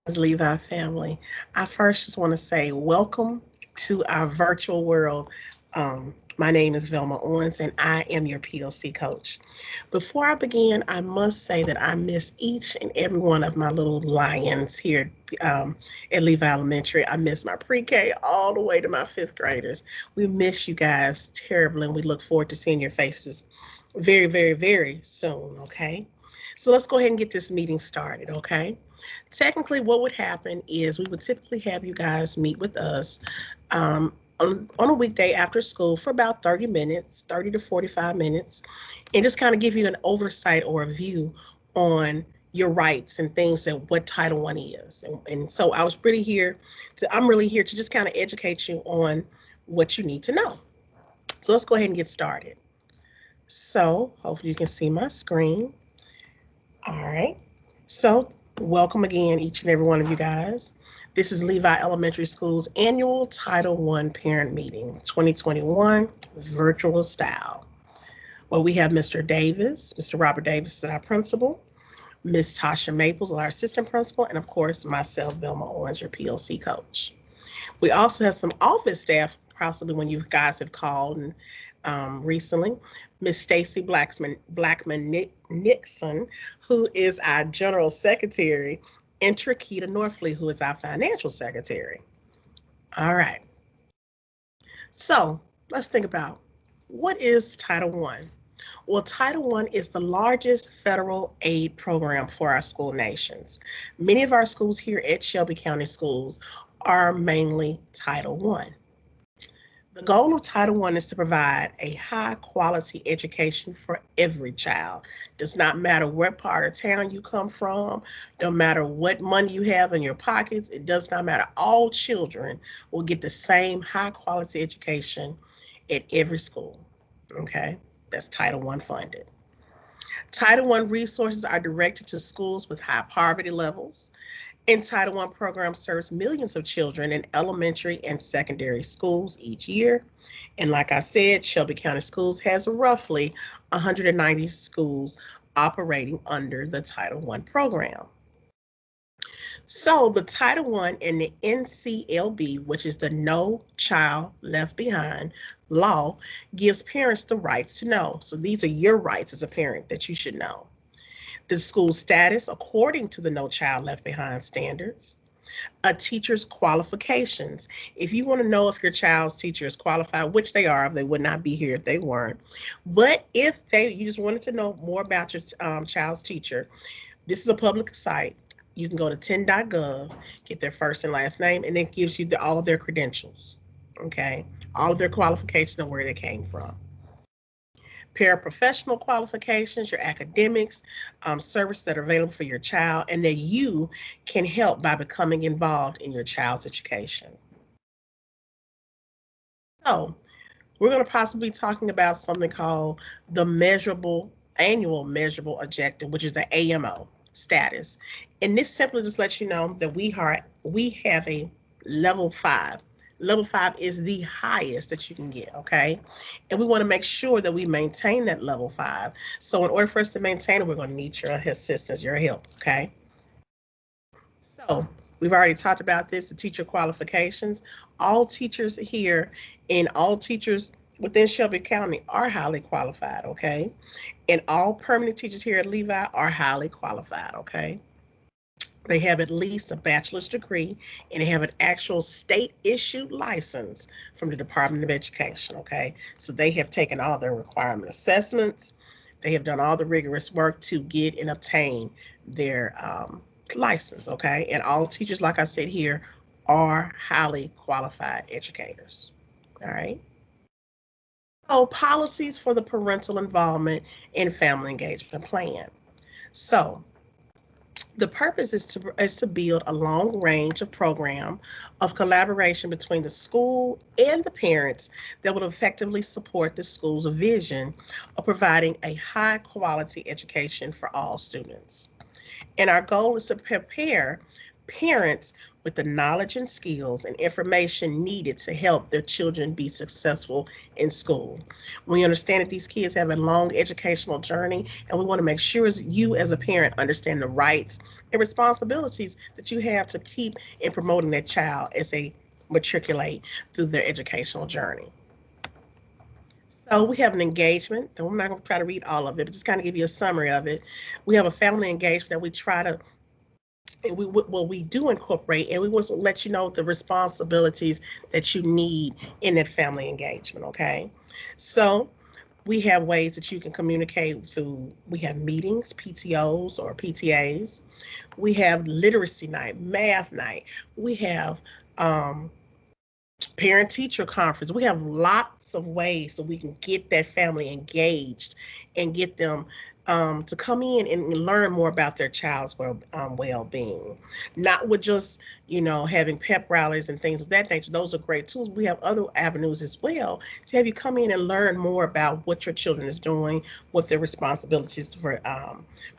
Levi family. I first just want to say welcome to our virtual world. My name is Velma Owens and I am your PLC coach. Before I begin, I must say that I miss each and every one of my little lions here at Levi Elementary. I miss my pre-K all the way to my fifth graders. We miss you guys terribly and we look forward to seeing your faces very, very, very soon, okay? So let's go ahead and get this meeting started, okay? Technically, what would happen is we would typically have you guys meet with us on a weekday after school for about 30 minutes, 30 to 45 minutes, and just kind of give you an oversight or a view on your rights and things that what Title I is. And so I'm really here to just kind of educate you on what you need to know. So let's go ahead and get started. So hopefully you can see my screen. All right. So, welcome again, each and every one of you guys. This is Levi Elementary School's annual Title I Parent Meeting 2021 virtual style. Well, we have Mr. Davis, Mr. Robert Davis is our principal, Miss Tasha Maples, our assistant principal, and of course, myself, Velma Owens, your PLC coach. We also have some office staff, possibly when you guys have called and recently. Miss Stacy Blackman Nixon, who is our general secretary, and Trakita Norfleet, who is our financial secretary. All right. So let's think about what is Title I? Well, Title I is the largest federal aid program for our school nations. Many of our schools here at Shelby County Schools are mainly Title I. The goal of Title I is to provide a high quality education for every child. Does not matter what part of town you come from, don't matter what money you have in your pockets, it does not matter. All children will get the same high quality education at every school. Okay, that's Title I funded. Title I resources are directed to schools with high poverty levels, and Title I program serves millions of children in elementary and secondary schools each year. And like I said, Shelby County Schools has roughly 190 schools operating under the Title I program. So the Title I and the NCLB, which is the No Child Left Behind law, gives parents the rights to know. So these are your rights as a parent that you should know. The school status according to the No Child Left Behind standards, a teacher's qualifications. If you want to know if your child's teacher is qualified, which they are, they would not be here if they weren't. But if you just wanted to know more about your child's teacher, this is a public site. You can go to 10.gov, get their first and last name, and it gives you all of their credentials. Okay, all of their qualifications and where they came from. Paraprofessional qualifications, your academics, services that are available for your child, and that you can help by becoming involved in your child's education. So, we're going to possibly be talking about something called the annual measurable objective, which is the AMO status. And this simply just lets you know that we have a level 5. Level 5 is the highest that you can get, okay? And we want to make sure that we maintain that level 5. So in order for us to maintain it, we're going to need your assistance, your help, okay? So we've already talked about this, the teacher qualifications. All teachers here and all teachers within Shelby County are highly qualified, okay? And all permanent teachers here at Levi are highly qualified, okay? They have at least a bachelor's degree and they have an actual state issued license from the Department of Education, okay? So they have taken all their requirement assessments. They have done all the rigorous work to get and obtain their license, okay? And all teachers, like I said here, are highly qualified educators, all right? So policies for the parental involvement in family engagement plan. So the purpose is to build a long range of program of collaboration between the school and the parents that will effectively support the school's vision of providing a high quality education for all students. And our goal is to prepare parents with the knowledge and skills and information needed to help their children be successful in school. We understand that these kids have a long educational journey, and we want to make sure you as a parent understand the rights and responsibilities that you have to keep in promoting that child as they matriculate through their educational journey. So we have an engagement. I'm not going to try to read all of it, but just kind of give you a summary of it. We have a family engagement that we try to, and we do incorporate, and we want to let you know the responsibilities that you need in that family engagement. Okay, so we have ways that you can communicate through. We have meetings, PTOs or PTAs. We have literacy night, math night. We have parent teacher conference. We have lots of ways so we can get that family engaged and get them to come in and learn more about their child's well-being. Not with just, having pep rallies and things of that nature. Those are great tools. We have other avenues as well to have you come in and learn more about what your children is doing, what their responsibilities for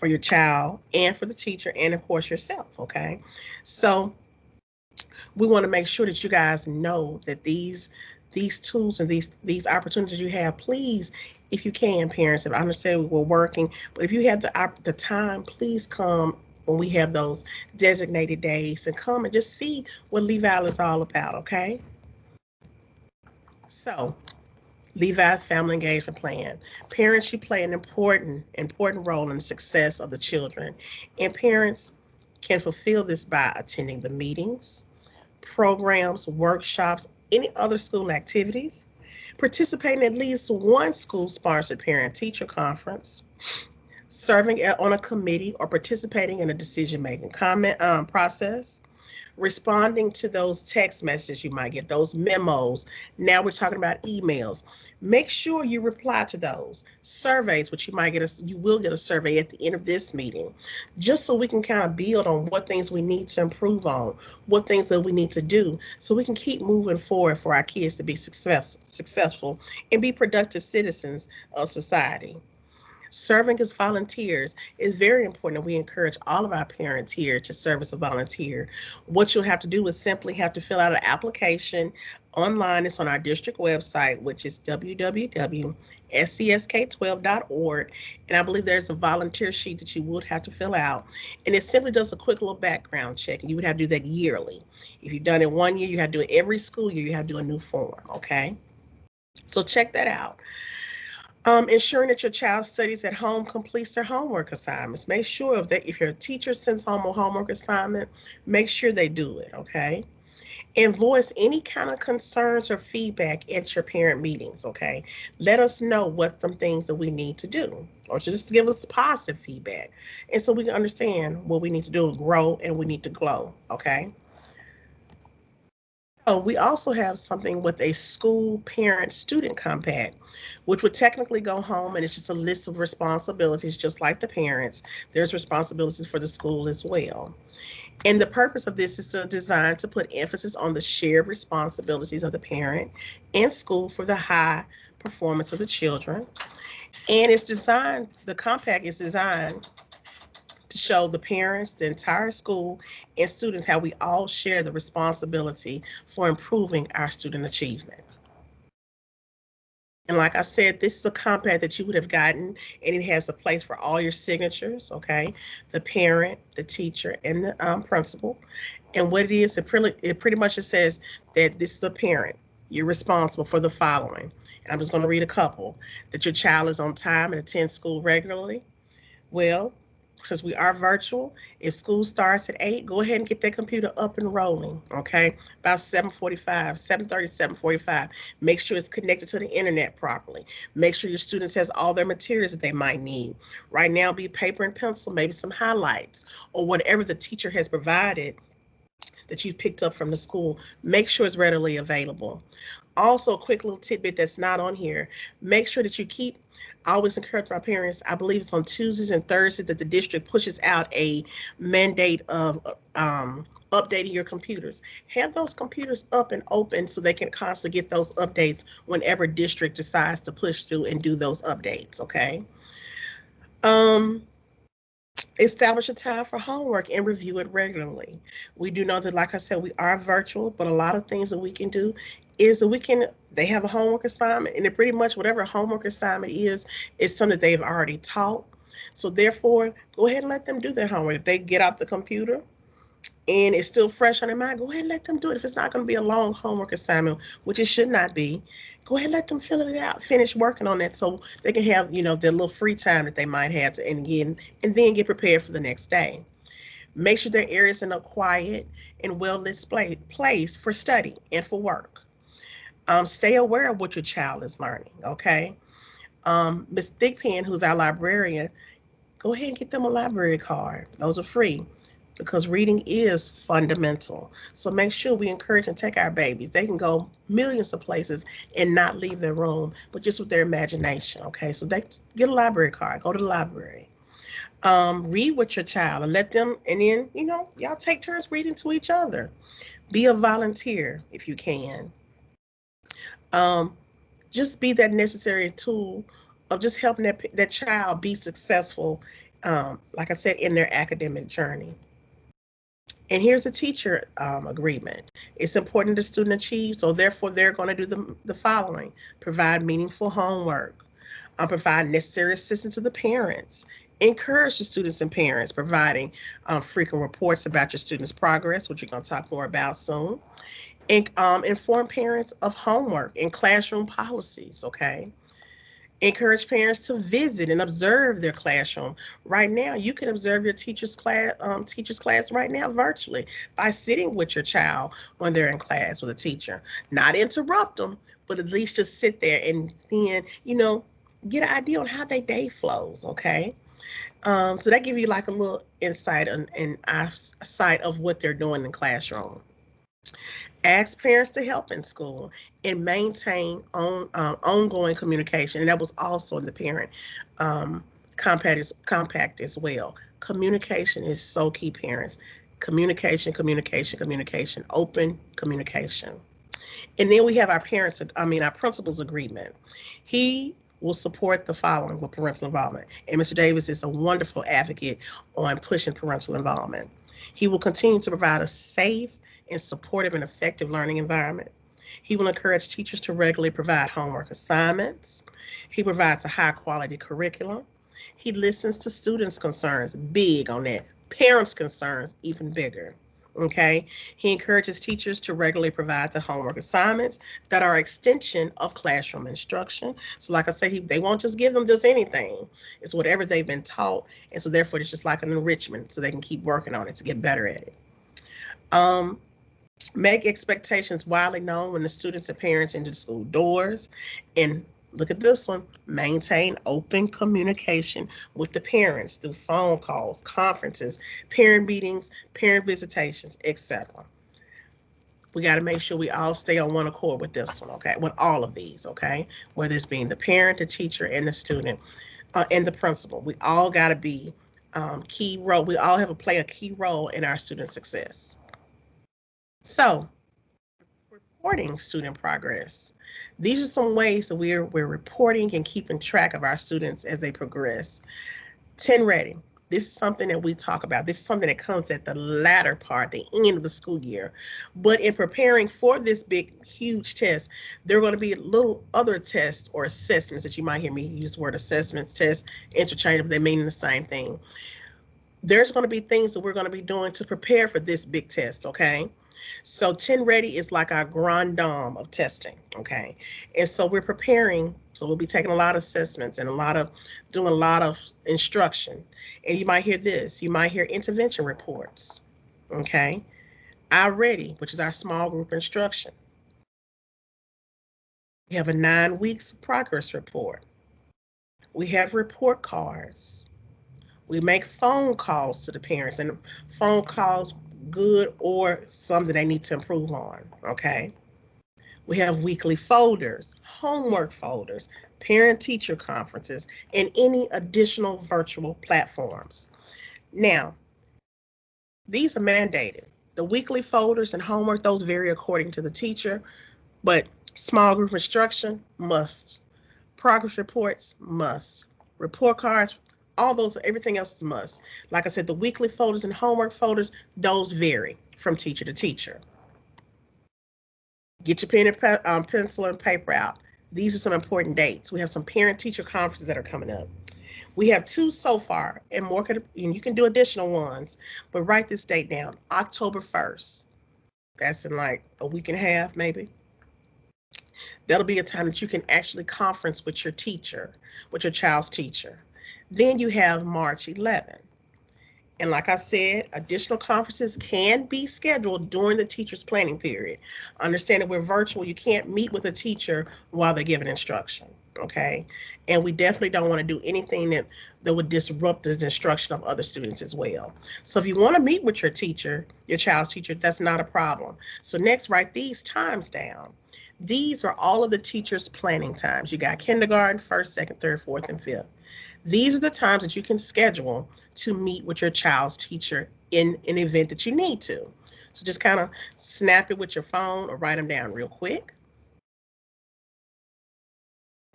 your child and for the teacher and of course yourself. Okay, so we want to make sure that you guys know that these tools and these opportunities you have, please, if you can, parents, if I understand we're working, but if you have the time, please come when we have those designated days and come and just see what Levi is all about. Okay, so Levi's family engagement plan. Parents, you play an important role in the success of the children, and parents can fulfill this by attending the meetings, programs, workshops, any other school activities, participating in at least one school-sponsored parent-teacher conference, serving on a committee or participating in a decision-making comment process, responding to those text messages you might get, those memos. Now we're talking about emails. Make sure you reply to those surveys, which you will get a survey at the end of this meeting, just so we can kind of build on what things we need to improve on, what things that we need to do, so we can keep moving forward for our kids to be successful and be productive citizens of society. Serving as volunteers is very important, and we encourage all of our parents here to serve as a volunteer. What you'll have to do is simply have to fill out an application online. It's on our district website, which is www.scsk12.org. And I believe there's a volunteer sheet that you would have to fill out. And it simply does a quick little background check, and you would have to do that yearly. If you've done it 1 year, you have to do it every school year, you have to do a new form, okay? So check that out. Ensuring that your child studies at home, completes their homework assignments. Make sure that if your teacher sends home a homework assignment, make sure they do it, okay? And voice any kind of concerns or feedback at your parent meetings, okay? Let us know what some things that we need to do, or just give us positive feedback. And so we can understand what we need to do to grow and we need to glow, okay? So we also have something with a school parent student compact, which would technically go home, and it's just a list of responsibilities, just like the parents. There's responsibilities for the school as well. And the purpose of this is designed to put emphasis on the shared responsibilities of the parent and school for the high performance of the children. And the compact is designed to show the parents, the entire school, and students how we all share the responsibility for improving our student achievement. And like I said, this is a compact that you would have gotten, and it has a place for all your signatures, okay? The parent, the teacher, and the principal. And what it is, it pretty much just says that this is the parent. You're responsible for the following. And I'm just going to read a couple. That your child is on time and attends school regularly. Well, since we are virtual, if school starts at 8, go ahead and get that computer up and rolling, okay? About 7:45, 7:30, 7:45. Make sure it's connected to the internet properly. Make sure your students has all their materials that they might need. Right now, be paper and pencil, maybe some highlights, or whatever the teacher has provided that you picked up from the school. Make sure it's readily available. Also, a quick little tidbit that's not on here. Make sure that I always encourage my parents, I believe it's on Tuesdays and Thursdays that the district pushes out a mandate of updating your computers. Have those computers up and open so they can constantly get those updates whenever district decides to push through and do those updates, okay? Um, Establish a time for homework and review it regularly. We do know that, like I said, we are virtual, but a lot of things that we can do is that they have a homework assignment, and it pretty much whatever homework assignment is something they've already taught. So therefore, go ahead and let them do their homework. If they get off the computer and it's still fresh on their mind, go ahead and let them do it. If it's not going to be a long homework assignment, which it should not be, go ahead and let them fill it out, finish working on that so they can have, their little free time that they might have and then get prepared for the next day. Make sure their areas in a quiet and well-lit place for study and for work. Stay aware of what your child is learning, okay? Ms. Thickpen, who's our librarian, go ahead and get them a library card. Those are free because reading is fundamental. So make sure we encourage and take our babies. They can go millions of places and not leave their room, but just with their imagination, okay? So they get a library card, go to the library. Read with your child and let them, and then, y'all take turns reading to each other. Be a volunteer if you can. Just be that necessary tool of just helping that child be successful, like I said, in their academic journey. And here's a teacher agreement. It's important the student achieve, so therefore they're going to do the following: provide meaningful homework, provide necessary assistance to the parents, encourage the students and parents, providing frequent reports about your students' progress, which you're going to talk more about soon, and inform parents of homework and classroom policies, okay? Encourage parents to visit and observe their classroom. Right now, you can observe your teacher's class right now virtually by sitting with your child when they're in class with a teacher. Not interrupt them, but at least just sit there and then, get an idea on how their day flows, okay? So that gives you like a little insight and sight of what they're doing in classroom. Ask parents to help in school and maintain ongoing communication. And that was also in the parent compact as well. Communication is so key, parents. Communication, communication, communication, open communication. And then we have our principal's agreement. He will support the following with parental involvement. And Mr. Davis is a wonderful advocate on pushing parental involvement. He will continue to provide a safe and supportive and effective learning environment. He will encourage teachers to regularly provide homework assignments. He provides a high quality curriculum. He listens to students' concerns, big on that. Parents' concerns, even bigger. Okay. He encourages teachers to regularly provide the homework assignments that are extension of classroom instruction. So like I say, they won't just give them just anything. It's whatever they've been taught. And so therefore it's just like an enrichment so they can keep working on it to get better at it. Make expectations widely known when the students and parents enter the school doors. And look at this one, maintain open communication with the parents through phone calls, conferences, parent meetings, parent visitations, etc. We got to make sure we all stay on one accord with this one, okay? With all of these, okay? Whether it's being the parent, the teacher, and the student, and the principal. We all got to be key role. We all have to play a key role in our student success. So, reporting student progress. These are some ways that we're reporting and keeping track of our students as they progress. 10 ready. This is something that we talk about. This is something that comes at the latter part, the end of the school year. But in preparing for this big, huge test, there are going to be little other tests or assessments that you might hear me use the word assessments, tests, interchangeable. They mean the same thing. There's going to be things that we're going to be doing to prepare for this big test, okay? So 10 ready is like our grand dame of testing, okay? And so we're preparing, so we'll be taking a lot of assessments and doing a lot of instruction. And you might hear this, you might hear intervention reports, okay? Our ready, which is our small group instruction. We have a 9 weeks progress report. We have report cards. We make phone calls to the parents, and phone calls good or something they need to improve on, okay? We have weekly folders, homework folders, parent-teacher conferences, and any additional virtual platforms. Now, these are mandated. The weekly folders and homework, those vary according to the teacher, but small group instruction, must. Progress reports, must. Report cards, all those, everything else is a must. Like I said, the weekly folders and homework folders, those vary from teacher to teacher. Get your pen and pencil and paper out. These are some important dates. We have some parent-teacher conferences that are coming up. We have 2 so far, and more and you can do additional ones, but write this date down, October 1st. That's in like a week and a half, maybe. That'll be a time that you can actually conference with your teacher, with your child's teacher. Then you have March 11th. And like I said, additional conferences can be scheduled during the teacher's planning period. Understand that we're virtual. You can't meet with a teacher while they're giving instruction, okay? And we definitely don't want to do anything that would disrupt the instruction of other students as well. So if you want to meet with your teacher, your child's teacher, that's not a problem. So next, write these times down. These are all of the teachers' planning times. You got kindergarten, first, second, third, fourth, and fifth. These are the times that you can schedule to meet with your child's teacher in an event that you need to. So just kind of snap it with your phone or write them down real quick.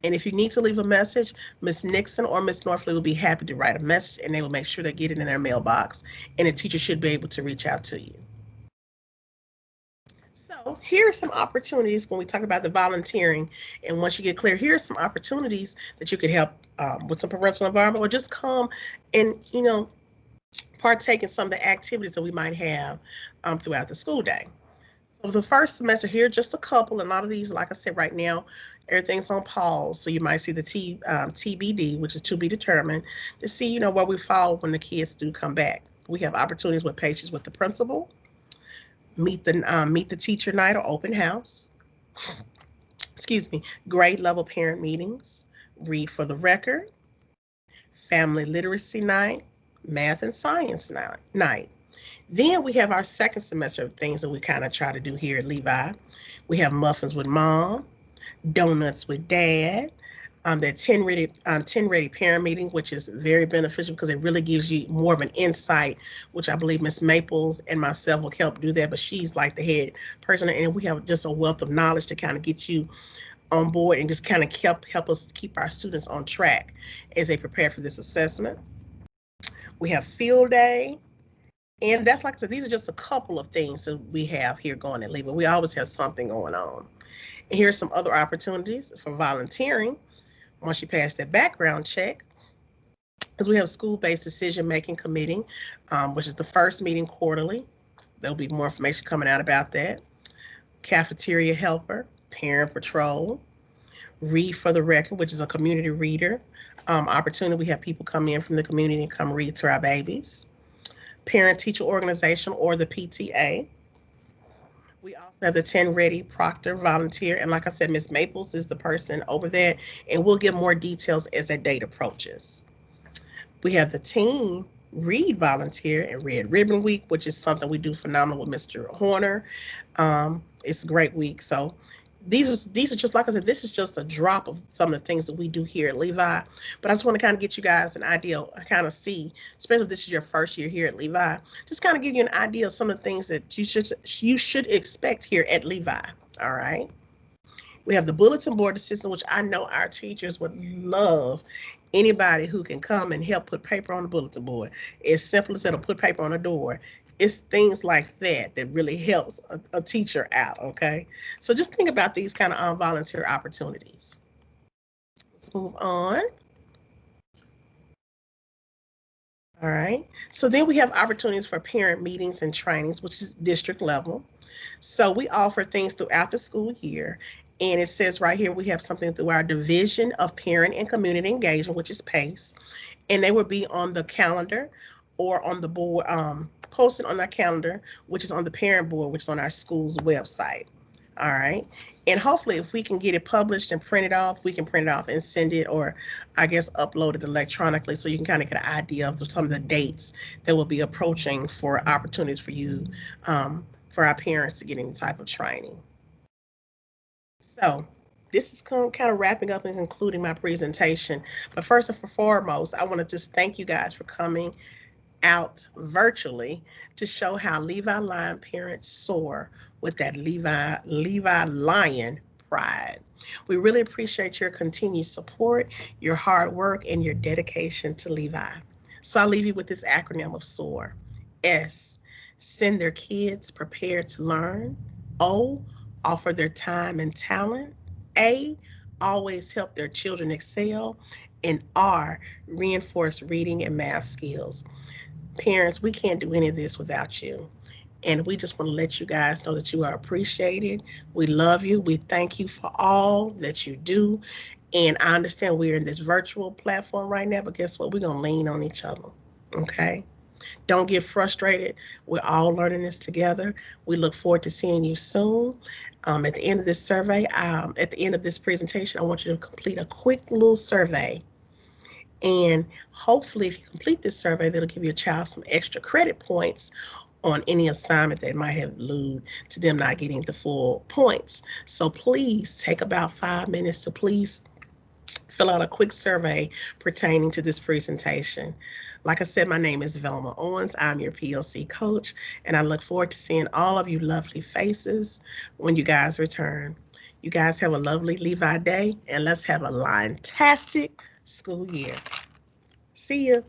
And if you need to leave a message, Miss Nixon or Miss Northley will be happy to write a message, and they will make sure they get it in their mailbox, and the teacher should be able to reach out to you. So here are some opportunities when we talk about the volunteering. And once you get clear, here are some opportunities that you could help with some parental involvement, or just come and, partake in some of the activities that we might have throughout the school day. So the first semester here, just a couple, and a lot of these, like I said, right now, everything's on pause. So you might see the TBD, which is to be determined, to see, where we fall when the kids do come back. We have opportunities with patients with the principal, meet the teacher night or open house, grade level parent meetings, read for the record, family literacy night, math and science night. Then we have our second semester of things that we kind of try to do here at Levi. We have muffins with mom, donuts with dad, that 10 ready parent meeting, which is very beneficial because it really gives you more of an insight, which I believe Miss Maples and myself will help do that, but she's like the head person, and we have just a wealth of knowledge to kind of get you on board and just kind of help us keep our students on track as they prepare for this assessment. We have field day. And that's, like I said, these are just a couple of things that we have here going at Levi. We always have something going on. And here's some other opportunities for volunteering. Once you pass that background check, because we have school-based decision-making committee, which is the first meeting quarterly. There'll be more information coming out about that. Cafeteria helper, parent patrol, read for the record, which is a community reader opportunity. We have people come in from the community and come read to our babies. Parent-teacher organization, or the PTA. We also have the 10 Ready Proctor volunteer. And like I said, Miss Maples is the person over there, and we'll give more details as that date approaches. We have the Team Read volunteer and Red Ribbon Week, which is something we do phenomenal with Mr. Horner. It's a great week. So these are just, like I said, this is just a drop of some of the things that we do here at Levi. But I just want to kind of get you guys an idea, kind of see, especially if this is your first year here at Levi, just kind of give you an idea of some of the things that you should expect here at Levi. All right. We have the bulletin board system, which I know our teachers would love anybody who can come and help put paper on the bulletin board. As simple as that'll put paper on the door. It's things like that that really helps a teacher out, okay? So just think about these kind of volunteer opportunities. Let's move on. All right, so then we have opportunities for parent meetings and trainings, which is district level. So we offer things throughout the school year, and it says right here we have something through our Division of Parent and Community Engagement, which is PACE, and they will be on the calendar or on the board, posted on our calendar, which is on the parent board, which is on our school's website. All right. And hopefully if we can get it published and printed off, we can print it off and send it, or I guess upload it electronically, so you can kind of get an idea of some of the dates that will be approaching for opportunities for you, for our parents to get any type of training. So this is kind of wrapping up and concluding my presentation. But first and foremost, I want to just thank you guys for coming out virtually to show how Levi Lion parents soar with that Levi Lion pride. We really appreciate your continued support, your hard work, and your dedication to Levi. So I'll leave you with this acronym of SOAR. S, send their kids prepared to learn. O, offer their time and talent. A, always help their children excel. And R, reinforce reading and math skills. Parents, we can't do any of this without you. And we just want to let you guys know that you are appreciated. We love you. We thank you for all that you do. And I understand we're in this virtual platform right now, but guess what? We're going to lean on each other. Okay? Don't get frustrated. We're all learning this together. We look forward to seeing you soon. At the end of this survey, at the end of this presentation, I want you to complete a quick little survey. And hopefully, if you complete this survey, that'll give your child some extra credit points on any assignment that might have led to them not getting the full points. So please take about 5 minutes to please fill out a quick survey pertaining to this presentation. Like I said, my name is Velma Owens. I'm your PLC coach, and I look forward to seeing all of you lovely faces when you guys return. You guys have a lovely Levi day, and let's have a fantastic school year. See ya.